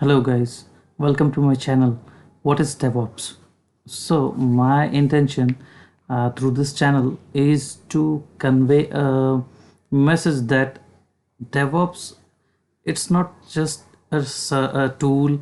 Hello guys, welcome to my channel. What is DevOps? So my intention through this channel is to convey a message that DevOps, it's not just a tool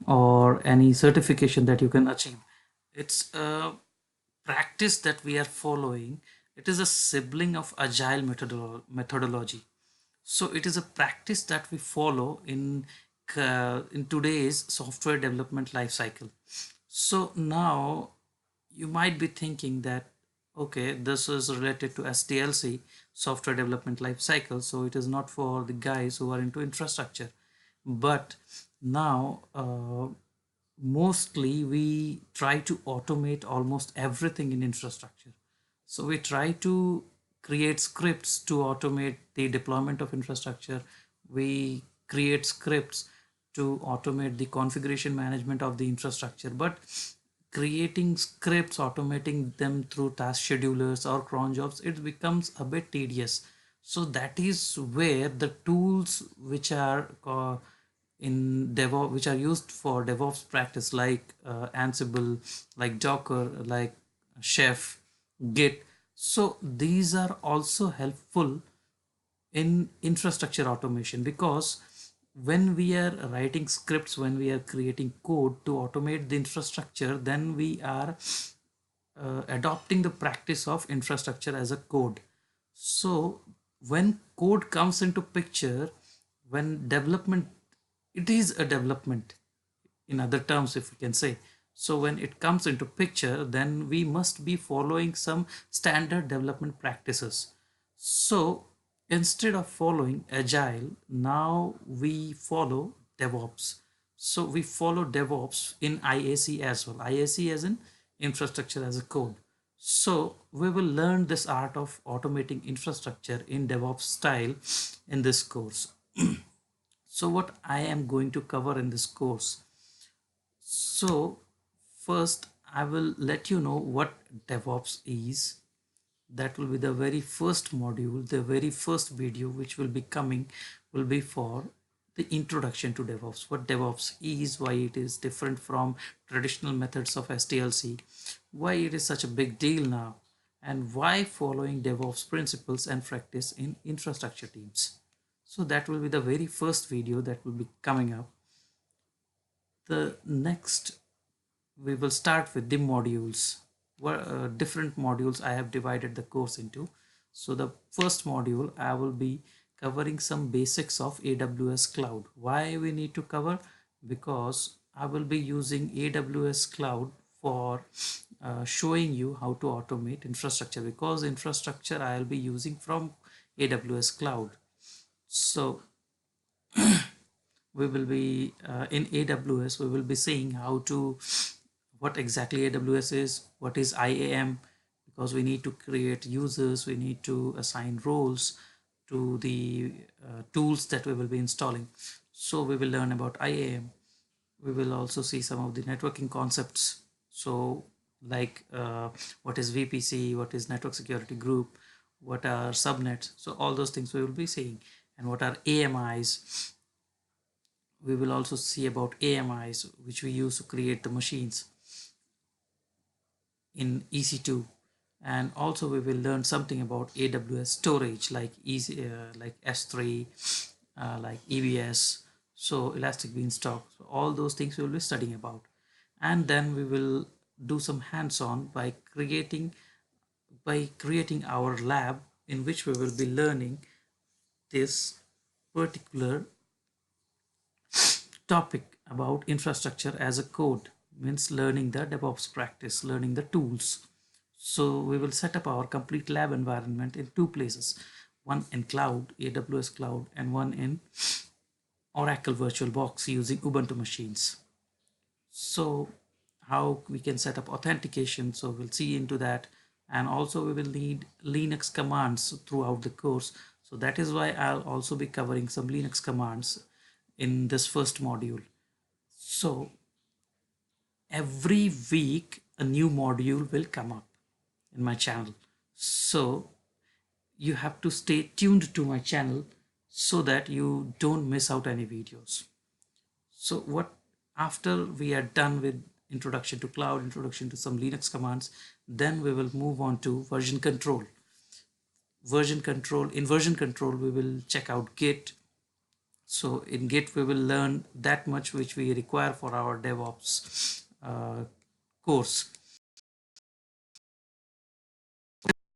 or any certification that you can achieve. It's a practice that we are following. It is a sibling of agile methodology. So it is a practice that we follow in today's software development life cycle. So now you might be thinking that okay, this is related to SDLC, software development life cycle, so it is not for the guys who are into infrastructure. But now mostly we try to automate almost everything in infrastructure. So we try to create scripts to automate the deployment of infrastructure. We create scripts to automate the configuration management of the infrastructure. But creating scripts, automating them through task schedulers or cron jobs, it becomes a bit tedious. So that is where the tools which are in DevOps, which are used for DevOps practice, like Ansible, like Docker, like Chef, Git. So these are also helpful in infrastructure automation, because when we are writing scripts, when we are creating code to automate the infrastructure, then we are adopting the practice of infrastructure as a code. So when code comes into picture, when development, it is a development in other terms, if we can say. So when it comes into picture, then we must be following some standard development practices. So instead of following agile, now we follow DevOps. So we follow DevOps in IAC as well. IAC as in infrastructure as a code. So we will learn this art of automating infrastructure in DevOps style in this course. So what I am going to cover in this course. So first I will let you know what DevOps is. That will be the very first module, the very first video which will be coming will be for the introduction to DevOps, what DevOps is, why it is different from traditional methods of SDLC, why it is such a big deal now, and why following DevOps principles and practice in infrastructure teams. So that will be the very first video that will be coming up. The next, we will start with the modules. What different modules I have divided the course into. So the first module, I will be covering some basics of AWS cloud. Why we need to cover? Because I will be using AWS cloud for showing you how to automate infrastructure, because infrastructure I'll be using from AWS cloud. So we will be in AWS, we will be seeing how to, what exactly AWS is, what is IAM, because we need to create users, we need to assign roles to the tools that we will be installing. So we will learn about IAM. We will also see some of the networking concepts. So like what is VPC, what is network security group, what are subnets. So all those things we will be seeing. And what are AMIs. We will also see about AMIs, which we use to create the machines in EC2. And also we will learn something about AWS storage, like like S3, like EBS, so Elastic Beanstalk. So all those things we will be studying about. And then we will do some hands-on by creating our lab, in which we will be learning this particular topic about infrastructure as a code, means learning the DevOps practice, learning the tools. So we will set up our complete lab environment in two places, one in cloud, AWS cloud, and one in Oracle VirtualBox using Ubuntu machines. So how we can set up authentication, so we'll see into that. And also we will need Linux commands throughout the course. So that is why I'll also be covering some Linux commands in this first module. So every week a new module will come up in my channel. So you have to stay tuned to my channel so that you don't miss out any videos. So what, after we are done with introduction to cloud, introduction to some Linux commands, then we will move on to version control. In version control we will check out Git. So in Git we will learn that much which we require for our DevOps course.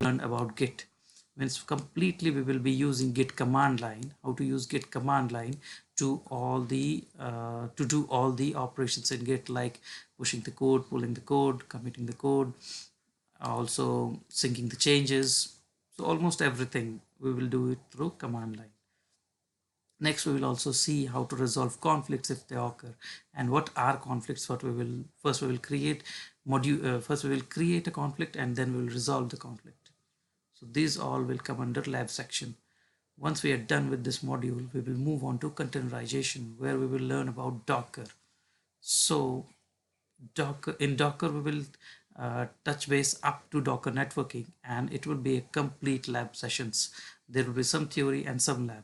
Learn about Git means completely we will be using Git command line, how to use Git command line to do all the operations in Git, like pushing the code, pulling the code, committing the code, also syncing the changes. So almost everything we will do it through command line. Next, we will also see how to resolve conflicts if they occur, and what are conflicts. What we will create first we will create a conflict, and then we will resolve the conflict. So these all will come under lab section. Once we are done with this module, we will move on to containerization, where we will learn about Docker. So in Docker we will touch base up to Docker networking, and it will be a complete lab sessions. There will be some theory and some lab.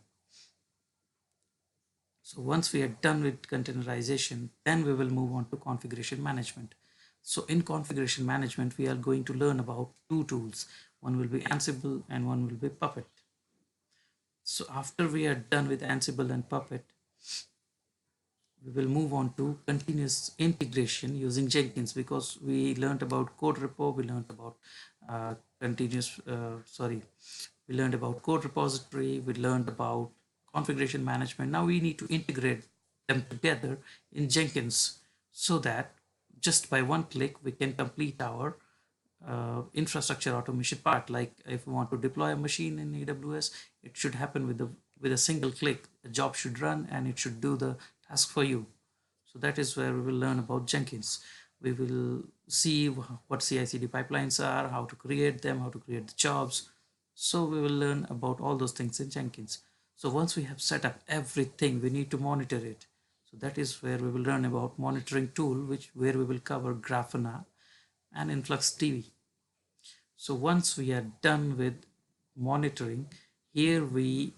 So once we are done with containerization, then we will move on to configuration management. So in configuration management, we are going to learn about two tools. One will be Ansible and one will be Puppet. So after we are done with Ansible and Puppet, we will move on to continuous integration using Jenkins, because we learned about code repo, we learned about we learned about code repository, we learned about configuration management. Now we need to integrate them together in Jenkins, so that just by one click we can complete our infrastructure automation part. Like if we want to deploy a machine in AWS, it should happen with a single click. The job should run and it should do the task for you. So that is where we will learn about Jenkins. We will see what CI/CD pipelines are, how to create them, how to create the jobs. So we will learn about all those things in Jenkins. So once we have set up everything, we need to monitor it. So that is where we will learn about monitoring tool, where we will cover Grafana and InfluxDB. So once we are done with monitoring, here we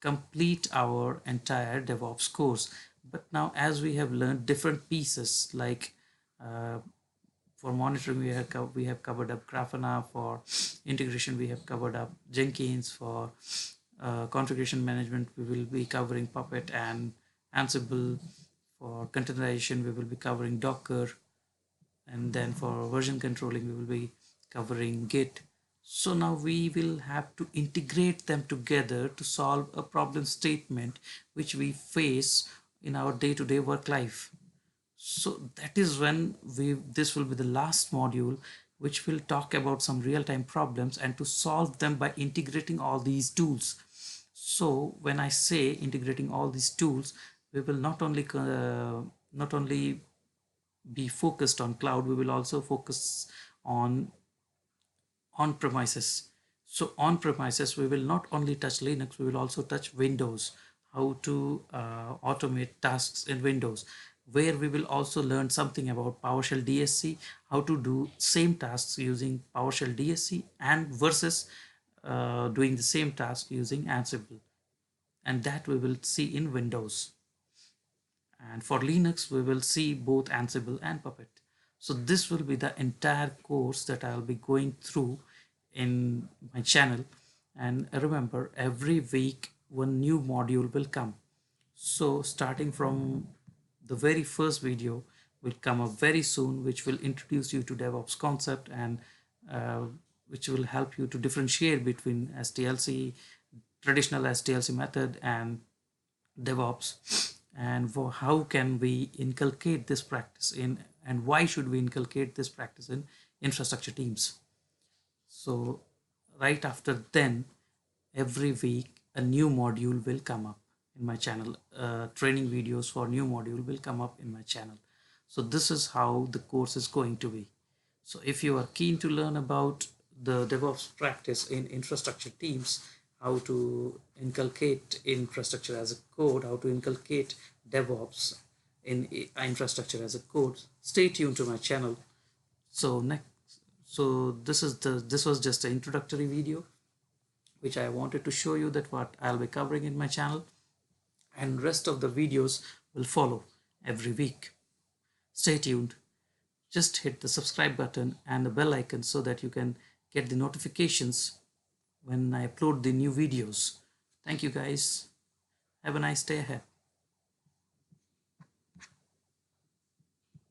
complete our entire DevOps course. But now, as we have learned different pieces, like for monitoring we have covered up Grafana, for integration we have covered up Jenkins, for configuration management we will be covering Puppet and Ansible, for containerization we will be covering Docker, and then for version controlling we will be covering Git. So now we will have to integrate them together to solve a problem statement which we face in our day-to-day work life. So that is when this will be the last module, which will talk about some real-time problems and to solve them by integrating all these tools. So when I say integrating all these tools, we will not only be focused on cloud, we will also focus on on-premises. So on-premises, we will not only touch Linux, we will also touch Windows, how to automate tasks in Windows, where we will also learn something about PowerShell DSC, how to do same tasks using PowerShell DSC and versus doing the same task using Ansible. And that we will see in Windows. And for Linux, we will see both Ansible and Puppet. So this will be the entire course that I'll be going through in my channel. And remember, every week one new module will come. So starting from the very first video will come up very soon, which will introduce you to DevOps concept, and which will help you to differentiate between SDLC, traditional SDLC method, and DevOps, and for how can we inculcate this practice in, and why should we inculcate this practice in infrastructure teams. So right after then, every week a new module will come up in my channel. Training videos for new module will come up in my channel. So this is how the course is going to be. So if you are keen to learn about the DevOps practice in infrastructure teams, how to inculcate infrastructure as a code, how to inculcate DevOps in infrastructure as a code, stay tuned to my channel. So this was just an introductory video which I wanted to show you that what I'll be covering in my channel, and rest of the videos will follow. every week. Stay tuned. Just hit the subscribe button and the bell icon so that you can get the notifications when I upload the new videos. Thank you guys. Have a nice day ahead.